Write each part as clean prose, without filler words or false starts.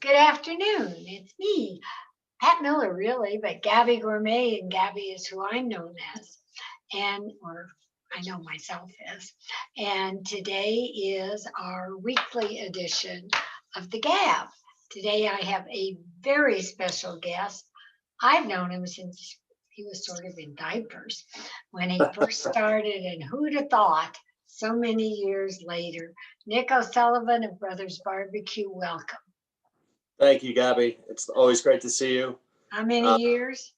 Good afternoon. It's me, Pat Miller, really, but Gabby Gourmet, and Gabby is who I'm known as, or I know myself as. And today is our weekly edition of the Gabb. Today I have a very special guest. I've known him since he was sort of in diapers when he first started, and who'd have thought so many years later? Nick O'Sullivan of Brothers BBQue, welcome. Thank you, Gabby. It's always great to see you. How many years?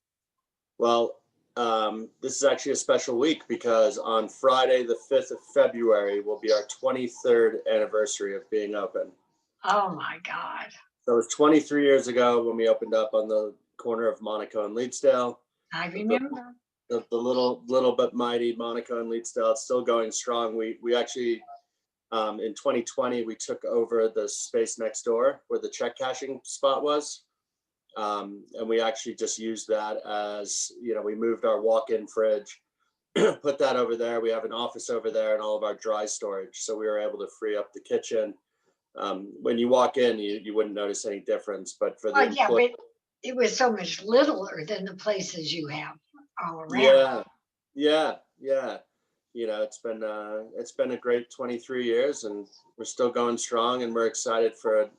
Well, this is actually a special week because on Friday, the 5th of February, will be our 23rd anniversary of being open. Oh my God. So it was 23 years ago when we opened up on the corner of Monaco and Leedsdale. I remember. The little but mighty Monaco and Leedsdale. It's still going strong. We actually, in 2020, we took over the space next door where the check cashing spot was. And we actually just used that as, we moved our walk-in fridge, put that over there. We have an office over there and all of our dry storage. So we were able to free up the kitchen. When you walk in, you wouldn't notice any difference, but for the yeah, but it was so much littler than the places you have all around. Yeah. It's been a great 23 years, and we're still going strong, and we're excited for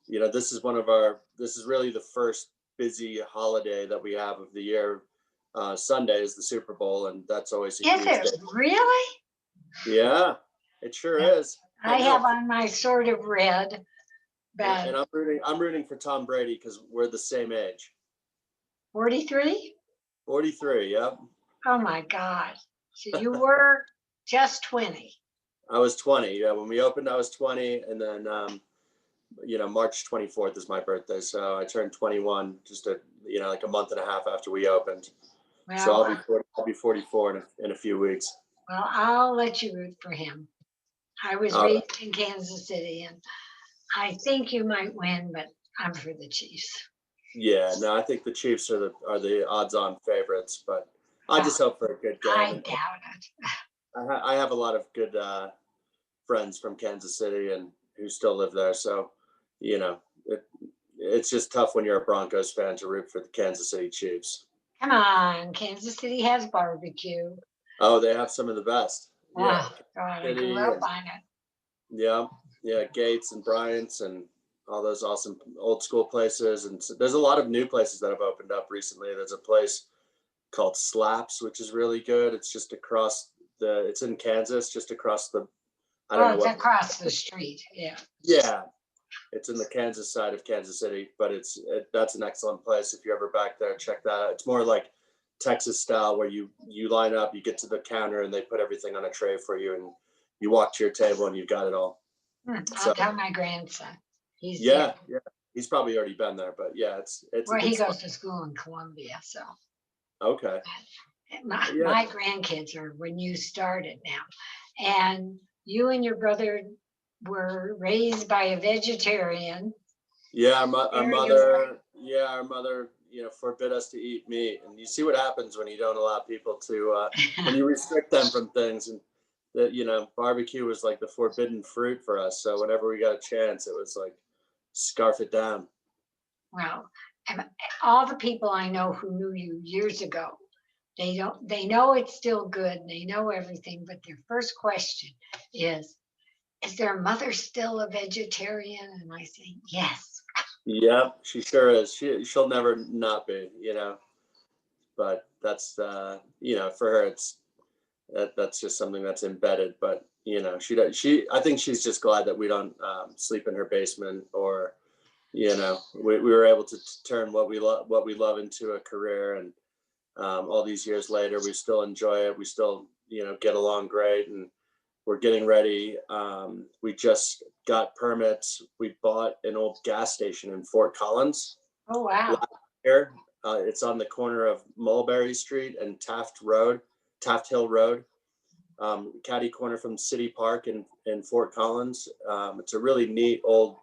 this is really the first busy holiday that we have of the year. Sunday is the Super Bowl, and that's always a huge day. Is it really? Yeah, it sure is. I have on my sort of red. And I'm rooting for Tom Brady because we're the same age. 43? 43, yep. Oh my God. So you were just 20. I was 20. Yeah, when we opened, I was 20, and then March 24th is my birthday, so I turned 21 just like a month and a half after we opened. Well, so I'll be 44 in a few weeks. Well, I'll let you root for him. I was raised in Kansas City, and I think you might win, but I'm for the Chiefs. Yeah, no, I think the Chiefs are the odds-on favorites, but I just hope for a good game. I doubt it. I have a lot of good friends from Kansas City and who still live there, so it's just tough when you're a Broncos fan to root for the Kansas City Chiefs. Come on, Kansas City has barbecue. Oh, they have some of the best. Yeah, God, I grew up on it. Yeah, Gates and Bryant's and all those awesome old school places. And so there's a lot of new places that have opened up recently. There's a place called Slaps, which is really good. It's just it's in Kansas, just across the, across the street. Yeah. Yeah. It's in the Kansas side of Kansas City, but that's an excellent place. If you're ever back there, check that out. It's more like Texas style where you line up, you get to the counter and they put everything on a tray for you and you walk to your table and you've got it all. I'll tell my grandson. He's he's probably already been there, but yeah, it's he goes to school in Columbia, so okay. My grandkids are when you started now, and you and your brother were raised by a vegetarian. Yeah, our mother forbid us to eat meat, and you see what happens when you don't allow people to when you restrict them from things. And that barbecue was like the forbidden fruit for us, so whenever we got a chance it was like scarf it down. Well, all the people I know who knew you years ago, they know it's still good and they know everything, but their first question is their mother still a vegetarian? And I say yes. Yep, she sure is. She'll never not be, but that's for her that's just something that's embedded. But I think she's just glad that we don't sleep in her basement, or we were able to turn what we love into a career, and all these years later we still enjoy it. We still get along great, and we're getting ready. We just got permits. We bought an old gas station in Fort Collins. Oh wow! Here, it's on the corner of Mulberry Street and Taft Hill Road, catty corner from City Park in Fort Collins. It's a really neat old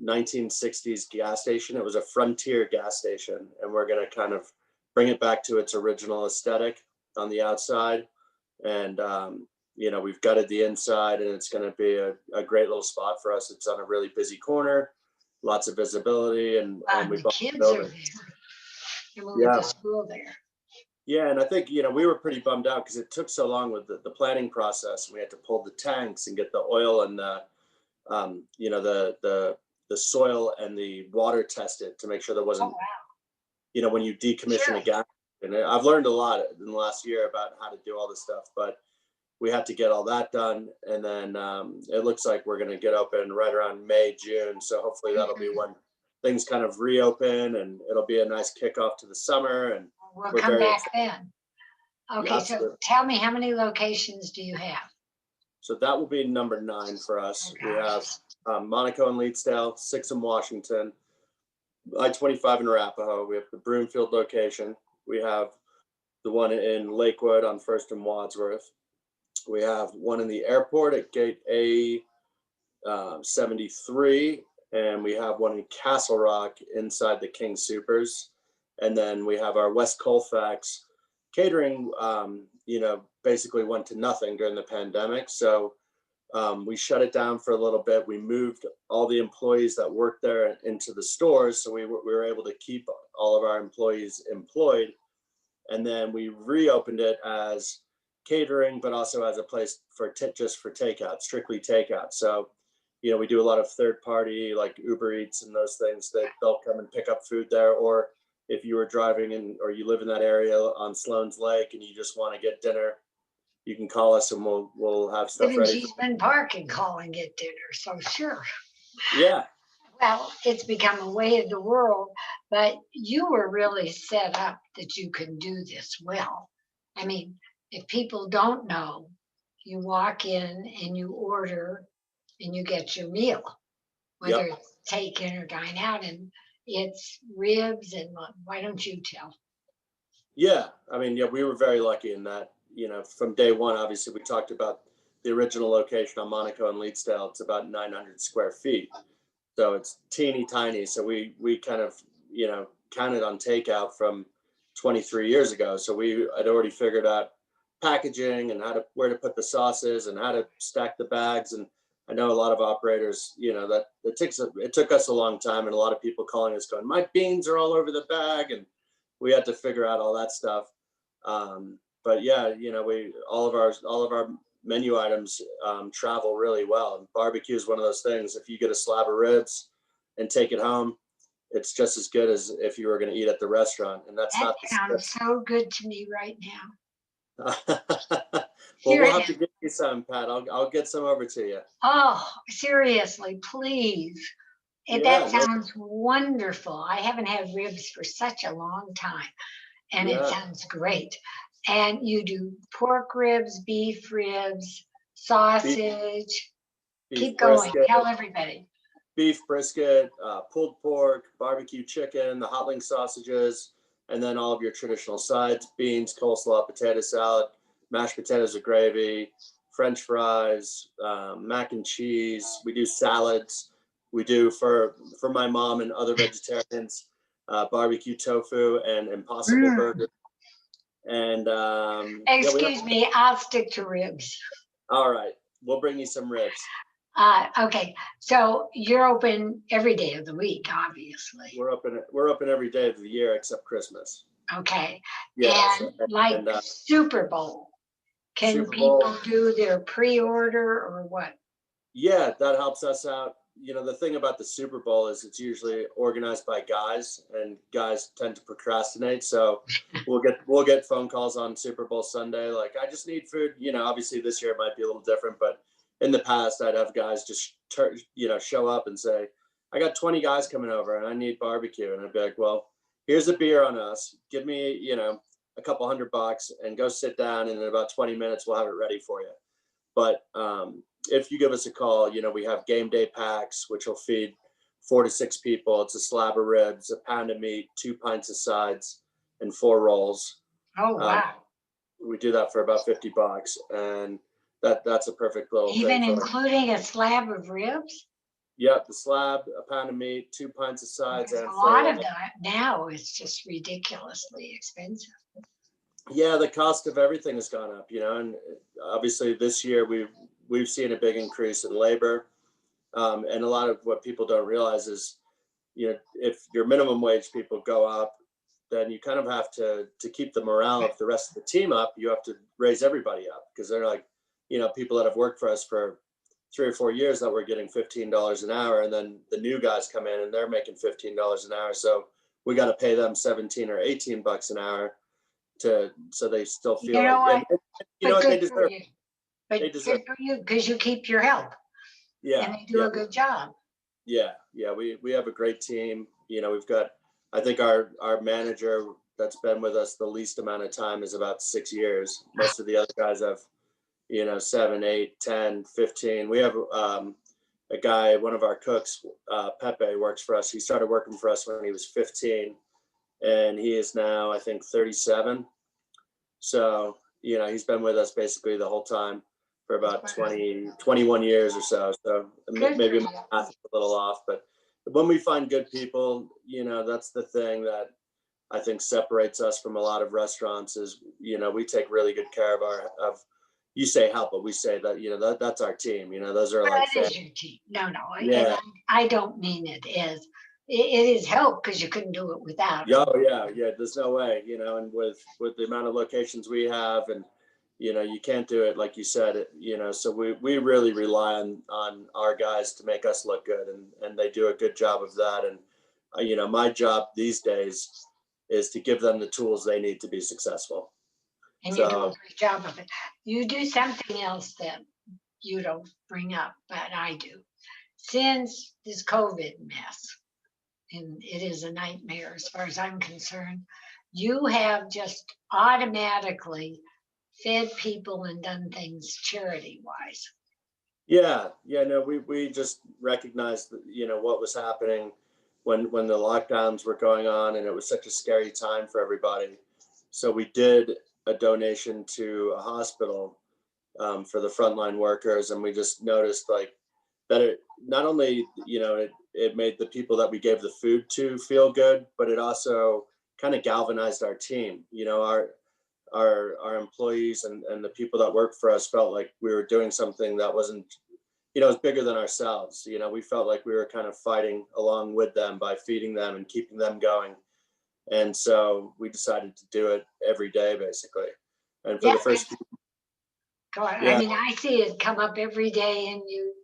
1960s gas station. It was a frontier gas station, and we're going to kind of bring it back to its original aesthetic on the outside. And we've gutted the inside, and it's going to be a great little spot for us. It's on a really busy corner. lots of visibility, and we The bought the kids are building. there. You're moving Yeah. the school there. Yeah, and I think, we were pretty bummed out because it took so long with the planning process. We had to pull the tanks and get the oil and the soil and the water tested to make sure there Oh, wasn't, wow. when you decommission Sure. a gas. And I've learned a lot in the last year about how to do all this stuff, but we had to get all that done. And then it looks like we're going to get open right around May, June. So hopefully that'll be when things kind of reopen, and it'll be a nice kickoff to the summer. And We'll we're come very back excited. then. Okay, so Absolutely. tell me, how many locations do you have? So that will be number 9 for us. Oh, We have gosh. Monaco and Leedsdale, 6 in Washington, I-25 in Arapahoe. We have the Broomfield location. We have the one in Lakewood on First and Wadsworth. We have one in the airport at Gate A 73, and we have one in Castle Rock inside the King Supers. And then we have our West Colfax catering, basically went to nothing during the pandemic. So we shut it down for a little bit. We moved all the employees that worked there into the stores. So we were able to keep all of our employees employed. And then we reopened it as catering, but also as a place for just for takeout, strictly takeout. So, we do a lot of third party like Uber Eats and those things that they'll come and pick up food there. Or if you were driving in, or you live in that area on Sloan's Lake and you just want to get dinner, you can call us and we'll have stuff Live in ready. Cheeseman Park and call and get dinner, so sure. Yeah. Well, it's become a way of the world, but you were really set up that you can do this well. I mean, if people don't know, you walk in and you order and you get your meal, whether Yep. it's take in or dine out, and it's ribs and why don't you tell? Yeah. I mean, yeah, we were very lucky in that, from day one, obviously we talked about the original location on Monaco and Leedsdale. It's about 900 square feet. So it's teeny tiny. So we kind of, counted on takeout from 23 years ago. So we had already figured out packaging and where to put the sauces and how to stack the bags. And I know a lot of operators, that it took us a long time, and a lot of people calling us going, my beans are all over the bag. And we had to figure out all that stuff. But yeah, all of our menu items travel really well. And barbecue is one of those things. If you get a slab of ribs and take it home, it's just as good as if you were going to eat at the restaurant. And that's That not sounds so good to me right now. well, we'll have to Serious. get you some, Pat. I'll get some over to you. Oh, seriously, please. That Yeah, no, sounds wonderful. I haven't had ribs for such a long time, and it yeah, sounds great. And you do pork ribs, beef ribs, beef, sausage. beef Keep going. brisket, Tell everybody. beef brisket, pulled pork, barbecue chicken, the hot link sausages, and then all of your traditional sides: beans, coleslaw, potato salad, mashed potatoes with gravy, French fries, mac and cheese. We do salads. We do for my mom and other vegetarians, barbecue tofu and Impossible Mm. Burger. And yeah, we have. Excuse me, I'll stick to ribs. All right, we'll bring you some ribs. Okay, so you're open every day of the week, obviously. We're open. We're open every day of the year except Christmas. Okay, Yeah. and like and Super Bowl, can Super Bowl. people do their pre-order or what? Yeah, that helps us out. The thing about the Super Bowl is it's usually organized by guys, and guys tend to procrastinate. So we'll get phone calls on Super Bowl Sunday, like, I just need food. Obviously this year it might be a little different, but in the past I'd have guys just show up and say, I got 20 guys coming over and I need barbecue, and I'd be like, well, here's a beer on us. Give me a couple $100 and go sit down, and in about 20 minutes we'll have it ready for you. But if you give us a call, we have game day packs, which will feed 4 to 6 people. It's a slab of ribs, a pound of meat, 2 pints of sides, and 4 rolls. Oh, wow. We do that for about $50, and that's a perfect little Even thing. including a slab of ribs? Yep, the slab, a pound of meat, 2 pints of sides, There's and a 4 lot of rolls. that now. It's just ridiculously expensive. Yeah, the cost of everything has gone up, and obviously this year we've seen a big increase in labor. And a lot of what people don't realize is if your minimum wage people go up, then you kind of have to keep the morale of the rest of the team up. You have to raise everybody up, because they're like, people that have worked for us for 3 or 4 years that were getting $15 an hour, and then the new guys come in and they're making $15 an hour. So we got to pay them 17 or 18 bucks an hour so they still feel You know like, what? and But they good for deserve. you. But They deserve. good for you, because you keep your help and Yeah, they do a good job. yeah. We have a great team. We've got, I think our manager that's been with us the least amount of time is about 6 years. Most of the other guys have, 7, 8, 10, 15. We have a guy, one of our cooks, Pepe, works for us. He started working for us when he was 15, and he is now, I think, 37. So, he's been with us basically the whole time for about 21 years or so. So maybe my math is a little off, but when we find good people, that's the thing that I think separates us from a lot of restaurants is, we take really good care of you say help, but we say that, that's our team, those are Well, like, it is your team. No, yeah. and I don't mean it as, it is help, because you couldn't do it without it. Oh yeah. There's no way, and with the amount of locations we have, and you can't do it like you said, so we really rely on our guys to make us look good, and they do a good job of that. And my job these days is to give them the tools they need to be successful. And you do a great job of it. You do something else that you don't bring up, but I do. Since this COVID mess, and it is a nightmare as far as I'm concerned, you have just automatically fed people and done things charity wise. Yeah, no, we just recognized that, what was happening when the lockdowns were going on, and it was such a scary time for everybody. So we did a donation to a hospital for the frontline workers, and we just noticed like that it not only it made the people that we gave the food to feel good, but it also kind of galvanized our team. Our employees and the people that work for us felt like we were doing something that wasn't, it was bigger than ourselves. We felt like we were kind of fighting along with them by feeding them and keeping them going. And so we decided to do it every day, basically. And for the first, I mean, I see it come up every day, and you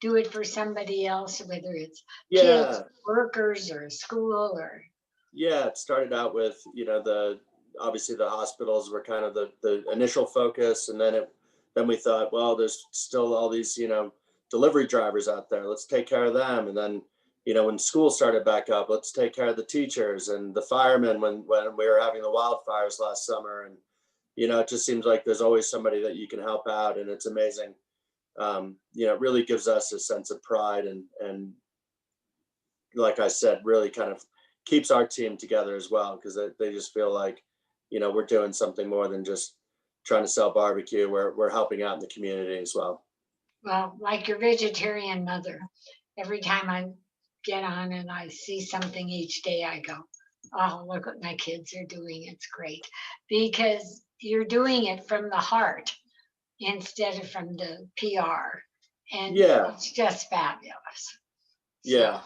do it for somebody else, whether it's kids, workers, or school, or. Yeah, it started out with, obviously the hospitals were kind of the initial focus. And then we thought, well, there's still all these, delivery drivers out there. Let's take care of them. And then, when school started back up, let's take care of the teachers and the firemen when we were having the wildfires last summer. And, it just seems like there's always somebody that you can help out. And it's amazing. It really gives us a sense of pride, and like I said, really kind of keeps our team together as well, because they just feel like, we're doing something more than just trying to sell barbecue. We're helping out in the community as well. Well, like your vegetarian mother, every time I get on and I see something each day, I go, oh, look what my kids are doing. It's great, because you're doing it from the heart instead of from the PR. And it's just fabulous. Yeah.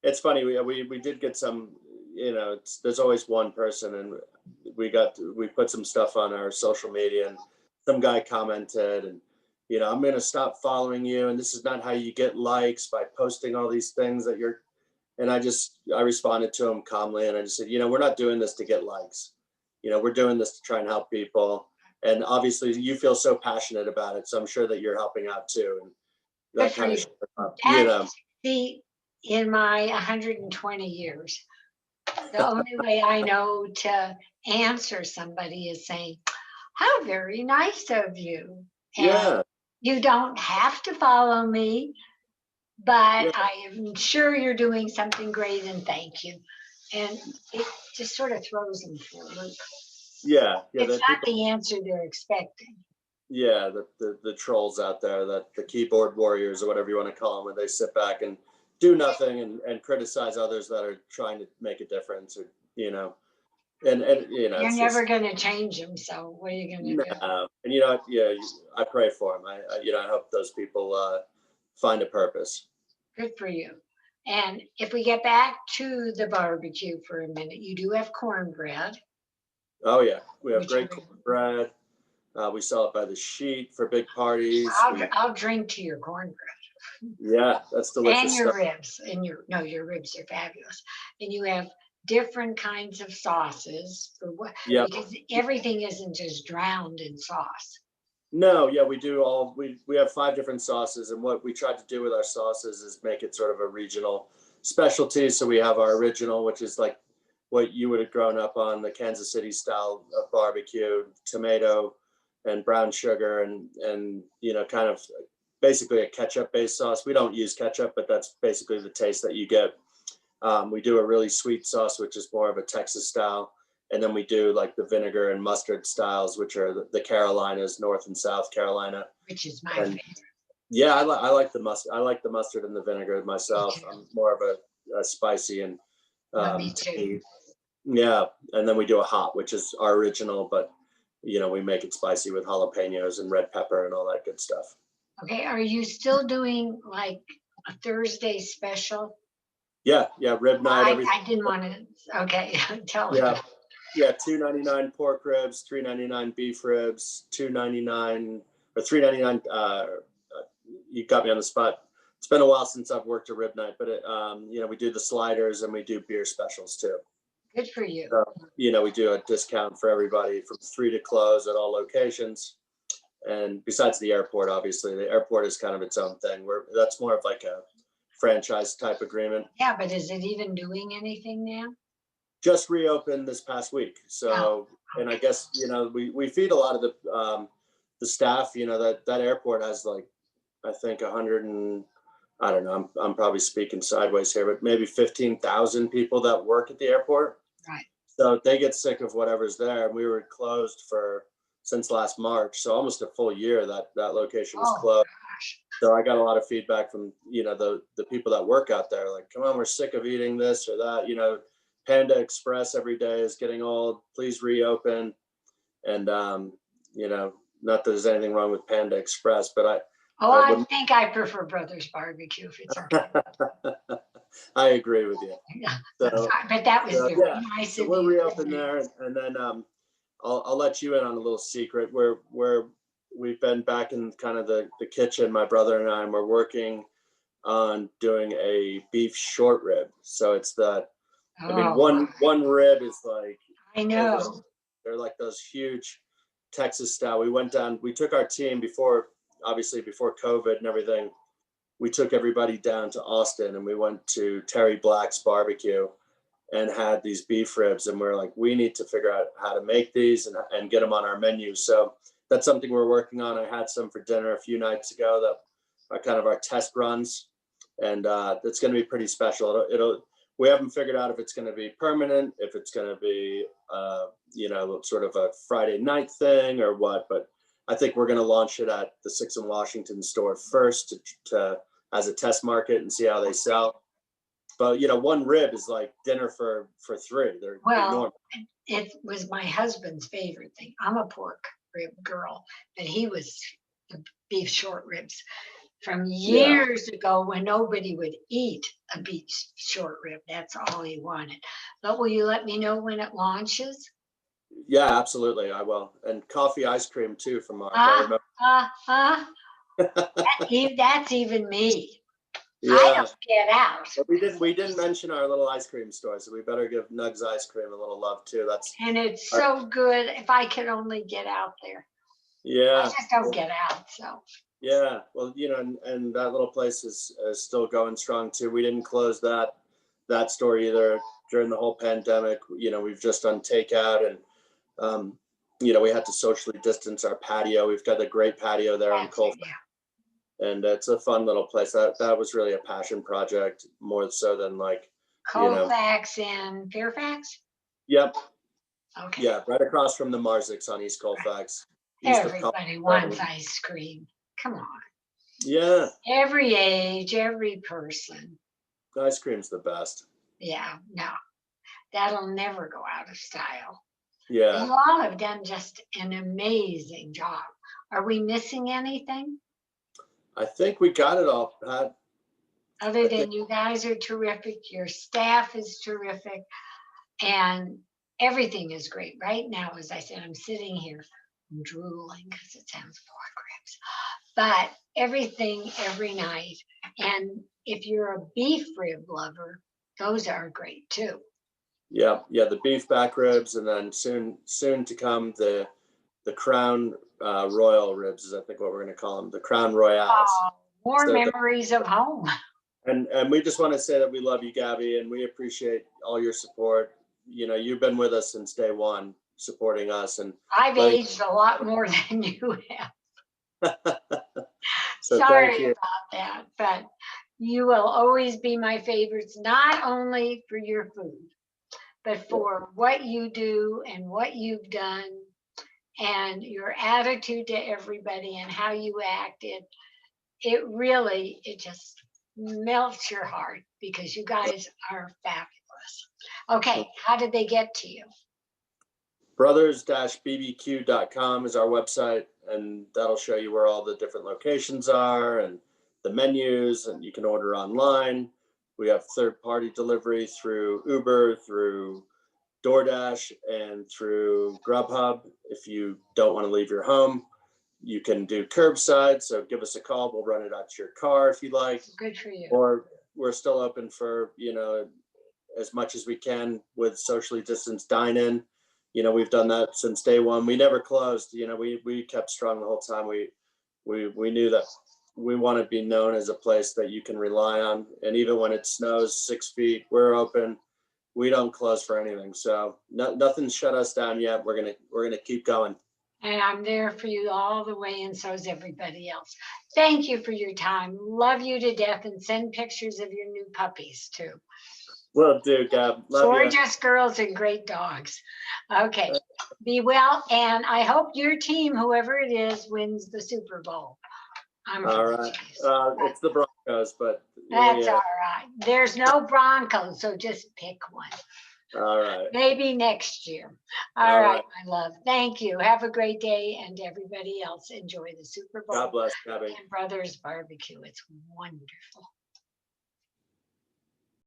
It's funny. We did get some, there's always one person, and we put some stuff on our social media, and some guy commented, and, I'm going to stop following you, and this is not how you get likes, by posting all these things that you're, and I responded to him calmly, and I just said, we're not doing this to get likes. We're doing this to try and help people. And obviously you feel so passionate about it, so I'm sure that you're helping out too. And that kind of, see, in my 120 years, the only way I know to answer somebody is saying, how very nice of you. And you don't have to follow me, but I am sure you're doing something great, and thank you. And it just sort of throws them for a loop. It's not the answer they're expecting. Yeah, the trolls out there, that the keyboard warriors or whatever you want to call them, where they sit back and do nothing and criticize others that are trying to make a difference, or and you're never going to change them. So what are you going to do? And I pray for them. I hope those people find a purpose. Good for you. And if we get back to the barbecue for a minute, you do have cornbread, Oh yeah, we have which great cornbread. We sell it by the sheet for big parties. I'll drink to your cornbread Yeah, that's and delicious your stuff. ribs. And your ribs are fabulous. And you have different kinds of sauces for what, Yeah. because everything isn't just drowned in sauce. No, yeah, we have 5 different sauces, and what we tried to do with our sauces is make it sort of a regional specialty. So we have our original, which is like what you would have grown up on, the Kansas City style of barbecue, tomato and brown sugar, and kind of basically a ketchup based sauce. We don't use ketchup, but that's basically the taste that you get. We do a really sweet sauce, which is more of a Texas style. And then we do like the vinegar and mustard styles, which are the Carolinas, North and South Carolina. Which is my And favorite. yeah, I like the mustard. I like the mustard and the vinegar Me myself. too. I'm more of a spicy and No, me too. yeah. And then we do a hot, which is our original, but we make it spicy with jalapenos and red pepper and all that good stuff. Okay, are you still doing like a Thursday special? Yeah, rib night, everything. I didn't want to. Okay, tell me. Yeah, yeah, $2.99 pork ribs, $3.99 beef ribs, $2.99 or $3.99. You got me on the spot. It's been a while since I've worked a rib night, but we do the sliders and we do beer specials too. Good for you. So, we do a discount for everybody from 3 to close at all locations. And besides the airport, obviously, the airport is kind of its own thing. That's more of like a franchise type agreement. Yeah, but is it even doing anything now? Just reopened this past week. So, and I guess, we feed a lot of the staff, that airport has like, I think 100 and I don't know, I'm probably speaking sideways here, but maybe 15,000 people that work at the airport. Right. So they get sick of whatever's there. And we were closed since last March. So almost a full year that location was closed. Gosh. So I got a lot of feedback from, the people that work out there, like, come on, we're sick of eating this or that, Panda Express every day is getting old. Please reopen. And, not that there's anything wrong with Panda Express, but I think I prefer Brothers Barbecue if it's okay. I agree with you. Yeah, So, but that was very nice so of we'll you. reopen there, and then I'll let you in on a little secret. We've been back in kind of the kitchen. My brother and I, we're working on doing a beef short rib. So it's one rib is like, I know. They're like those huge Texas style. We took our team before COVID and everything. We took everybody down to Austin and we went to Terry Black's barbecue and had these beef ribs. And we're like, we need to figure out how to make these and get them on our menu. So that's something we're working on. I had some for dinner a few nights ago that are kind of our test runs. And it's going to be pretty special. We haven't figured out if it's going to be permanent, if it's going to be, sort of a Friday night thing or what, but I think we're going to launch it at the 6 in Washington store first to as a test market and see how they sell. But, one rib is like dinner for 3. They're enormous. It was my husband's favorite thing. I'm a pork rib girl, but he was the beef short ribs from years ago when nobody would eat a beef short rib. That's all he wanted. But will you let me know when it launches? Yeah, absolutely. I will. And coffee ice cream too from Mark. That's even me. Yeah. I don't get out. But we didn't mention our little ice cream store, so we better give Nugs ice cream a little love too. And it's so good. If I could only get out there. Yeah. I just don't get out. So. Yeah. Well, and that little place is still going strong too. We didn't close that store either during the whole pandemic. We've just done takeout and we had to socially distance our patio. We've got a great patio there on Colfax. Yeah. And it's a fun little place. That was really a passion project, more so than like Colfax and Fairfax? Yep. Okay. Yeah, right across from the Marzics on East Colfax. Everybody wants ice cream. Come on. Yeah. Every age, every person. Ice cream's the best. Yeah, no. That'll never go out of style. Yeah. You all have done just an amazing job. Are we missing anything? I think we got it all, Pat. Other I than think, you guys are terrific, your staff is terrific, and everything is great. Right now, as I said, I'm sitting here, I'm drooling because it sounds pork ribs, but everything every night. And if you're a beef rib lover, those are great too. yeah, yeah, the beef back ribs, and then soon to come the Crown Royal ribs is I think what we're going to call them, the Crown Royales. Oh, more So memories of home. and we just want to say that we love you, Gabby, and we appreciate all your support. You know, you've been with us since day one, supporting us and I've letting. aged a lot more than you have. So thank Sorry you. about that, but you will always be my favorites, not only for your food, but Yeah, for what you do and what you've done and your attitude to everybody and how you act. It really, it just melts your heart because you guys are fabulous. Okay, how did they get to you? brothers-bbq.com is our website, and that'll show you where all the different locations are and the menus, and you can order online. We have third-party delivery through Uber, through DoorDash, and through Grubhub. If you don't want to leave your home, you can do curbside. So give us a call. We'll run it out to your car if you like. Good for you. Or we're still open for, as much as we can with socially distanced dine-in. We've done that since day one. We never closed. We kept strong the whole time. We knew that we want to be known as a place that you can rely on. And even when it snows 6 feet, we're open. We don't close for anything. So nothing's shut us down yet. We're gonna keep going. And I'm there for you all the way, and so is everybody else. Thank you for your time. Love you to death, and send pictures of your new puppies too. Will do, Gabb. Love you. Gorgeous girls and great dogs. Okay, be well, and I hope your team, whoever it is, wins the Super Bowl. I'm All for the right. Chiefs. It's the Broncos, but That's all right. There's no Broncos, so just pick one. all right. Maybe next year. All All right, right. my love. Thank you. Have a great day, and everybody else enjoy the Super God Bowl bless, Gabby. and Brothers Barbecue. It's wonderful.